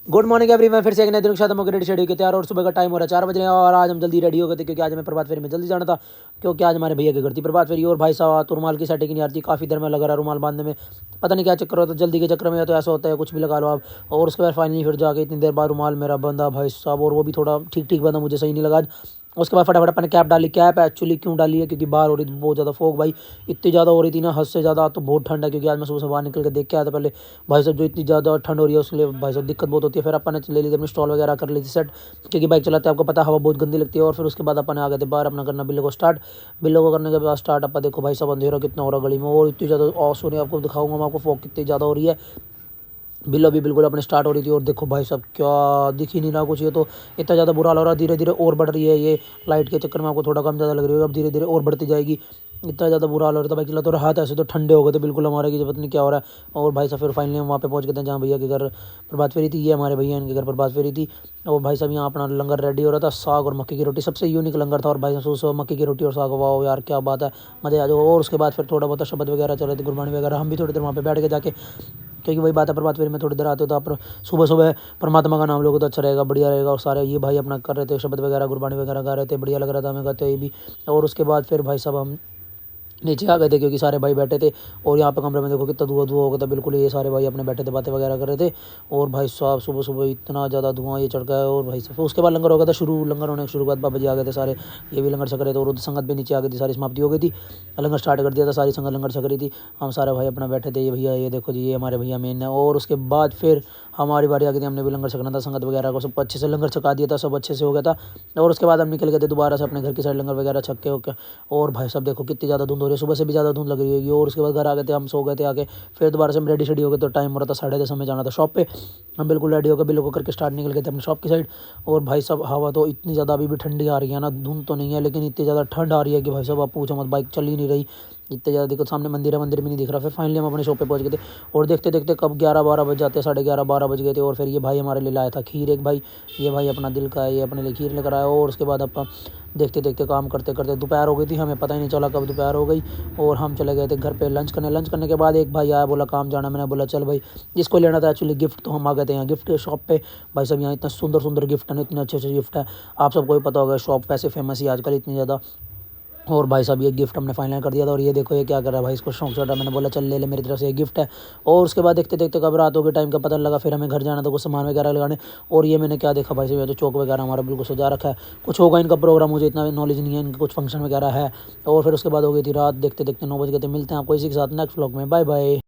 Good morning everyone, फिर से एक नए दिन के साथ हम रेडी शेडी के तैयार और सुबह का टाइम हो रहा है 4 बज रहे हैं और आज हम जल्दी रेडी हो गए थे क्योंकि आज हमें प्रभात फेरी में जल्दी जाना था। क्योंकि आज हमारे भैया के घर थी प्रभात फेरी और भाई साहब तो रुमाल की सेटिंग नहीं आती, काफ़ी देर में लगा रहा रुमाल बांधने में, पता नहीं क्या चक्कर होता है जल्दी के चक्कर में, या तो ऐसा होता है कुछ भी लगा लो आप। और उसके बाद फाइनली फिर जाके इतनी देर बाद रुमाल मेरा बंधा भाई साहब, और वो भी थोड़ा ठीक ठीक बंधा, मुझे सही नहीं लगा आज। उसके बाद फटाफट अपने कैप डाली। कैप एक्चुअली क्यों डाली है क्योंकि बाहर हो रही थी बहुत ज़्यादा फोग भाई, इतनी ज़्यादा हो रही थी ना हद से ज़्यादा। तो बहुत ठंड है क्योंकि आज मैं सुबह से बाहर निकल के देख के आया था पहले भाई साहब, जो इतनी ज़्यादा ठंड हो रही है उसके लिए भाई साहब दिक्कत बहुत होती है। फिर अपन ने ले ली थी अपनी स्टॉल वगैरह कर ली थी सेट, क्योंकि बाइक चलाते हैं आपको पता है हवा बहुत गंदी लगती है। और फिर उसके बाद अपन आ गए थे बाहर अपना करना बिल्लो को स्टार्ट। बिल्लो को करने के बाद स्टार्ट अपन देखो भाई साहब अंधेरा कितना हो रहा गली में, और इतनी ज़्यादा ऑस हो रही है, आपको दिखाऊंगा मैं आपको फॉग कितनी ज़्यादा हो रही है। बिल्लो भी बिल्कुल अपने स्टार्ट हो रही थी और देखो भाई साहब क्या दिख ही नहीं रहा कुछ, ये तो इतना ज़्यादा बुरा हाल हो रहा है। धीरे धीरे और बढ़ रही है ये लाइट के चक्कर में, आपको थोड़ा कम ज़्यादा लग रही है, अब धीरे धीरे और बढ़ती जाएगी। इतना ज़्यादा बुरा हाल हो रहा था बाइक चला, तो हाथ ऐसे तो ठंडे हो गए थे बिल्कुल हमारे की, पता नहीं क्या हो रहा है। और भाई साहब फिर फाइनली हम वहाँ पे पहुँच गए थे जहाँ भैया के घर प्रभात फेरी थी। ये हमारे भैया इनके घर प्रभात फेरी थी। और भाई साहब यहाँ अपना लंगर रेडी हो रहा था, साग और मक्की की रोटी, सबसे यूनिक लंगर था। और भाई साहब सुबह मक्की की रोटी और साग, वाह यार क्या बात है, मज़े आ जाओ। और उसके बाद फिर थोड़ा बहुत शब्द वगैरह चल रहे थे, गुरबाणी वगैरह, हम भी थोड़ी देर वहाँ पे बैठ के जाके, क्योंकि वही बात है प्रभात फेरी में थोड़ी देर आते हो तो आप सुबह सुबह परमात्मा का नाम लोगे तो अच्छा रहेगा, बढ़िया रहेगा। और सारे ये भाई अपना कर रहे थे शब्द वगैरह, गुरबाणी वगैरह गा रहे थे, बढ़िया लग रहा था हमें गाते ये भी। और उसके बाद फिर भाई साहब हम नीचे आ गए थे क्योंकि सारे भाई बैठे थे। और यहाँ पे कमरे में देखो कितना धुआं धुआं हो गया था बिल्कुल, ये सारे भाई अपने बैठे थे बातें वगैरह कर रहे थे। और भाई साहब सुबह सुबह इतना ज़्यादा धुआं ये चढ़ गया है। और भाई साहब उसके बाद लंगर हो गया था शुरू, लंगर होने के शुरू बाद बाबा जी आ गए थे सारे, ये भी लंगर छक रहे थे। और संगत भी नीचे आ गई थी, सारी समाप्ति हो गई थी, लंगर स्टार्ट कर दिया था, सारी संगत लंगर छक रही थी। हम सारे भाई अपना बैठे थे, ये भैया ये देखो जी ये हमारे भैया मेन है। और उसके बाद फिर हमारी बारी आ गई थी, हमने भी लंगर छकना था, संगत वगैरह को सबको अच्छे से लंगर छका दिया था, सब अच्छे से हो गया था। और उसके बाद हम निकल गए थे दोबारा से अपने घर की साइड लंगर वगैरह छक के ओके। और भाई साहब देखो कितनी ज़्यादा धुंध हो रही है, सुबह से भी ज़्यादा धुंध लग रही होगी। और उसके बाद घर आ गए थे, हम सो गए थे आके। फिर दोबारा से हम रेडी शेडी हो गए तो टाइम हो रहा था 10:30, हमें जाना था शॉप पे। हम बिल्कुल रेडी होकर बिल्कुल करके स्टार्ट निकल गए थे अपनी शॉप की साइड। और भाई साहब हवा तो इतनी ज़्यादा अभी भी ठंडी आ रही है ना, धुंध तो नहीं है लेकिन इतनी ज़्यादा ठंड आ रही है कि भाई साहब आप पूछो मत, बाइक चल ही नहीं रही, इतने ज़्यादा दिक्कत। सामने मंदिर है, मंदिर भी नहीं दिख रहा। फिर फाइनली हम अपने शॉप पे पहुंच गए थे। और देखते देखते कब 11-12 बज जाते, 11:30-12 बज गए थे। और फिर ये भाई हमारे लिए लाया था खीर एक भाई, ये भाई अपना दिल का है, ये अपने लिए खीर लेकर आया। और उसके बाद अपन देखते देखते काम करते करते दोपहर हो गई थी, हमें पता ही नहीं चला कब दोपहर हो गई। और हम चले गए थे घर पे लंच करने। लंच करने के बाद एक भाई आया, बोला काम जाना, मैंने बोला चल भाई, जिसको लेना था एक्चुअली गिफ्ट, तो हम आ गए थे यहाँ गिफ्ट शॉप पे। भाई साहब यहाँ इतना सुंदर सुंदर गिफ्ट है, इतने अच्छे अच्छे गिफ्ट है, आप सबको भी पता होगा शॉप वैसे फेमस ही आजकल इतनी ज़्यादा। और भाई साहब ये गिफ्ट हमने फाइनल कर दिया था। और ये देखो ये क्या कर रहा है भाई, इसको शौक चढ़ रहा, मैंने बोला चल ले ले मेरी तरफ से ये गिफ्ट है। और उसके बाद देखते देखते कब रात हो गई, टाइम का पता नहीं लगा। फिर हमें घर जाना था कुछ सामान वगैरह लगाने। और ये मैंने क्या देखा भाई साहब, ये तो चौक वगैरह हमारा बिल्कुल सजा रखा है, कुछ होगा इनका प्रोग्राम, मुझे इतना नॉलेज नहीं है, इनका कुछ फंक्शन वगैरह है। और फिर उसके बाद हो गई थी रात, देखते देखते 9 बज गए थे। मिलते हैं आपको इसी के साथ नेक्स्ट व्लॉग में, बाय बाय।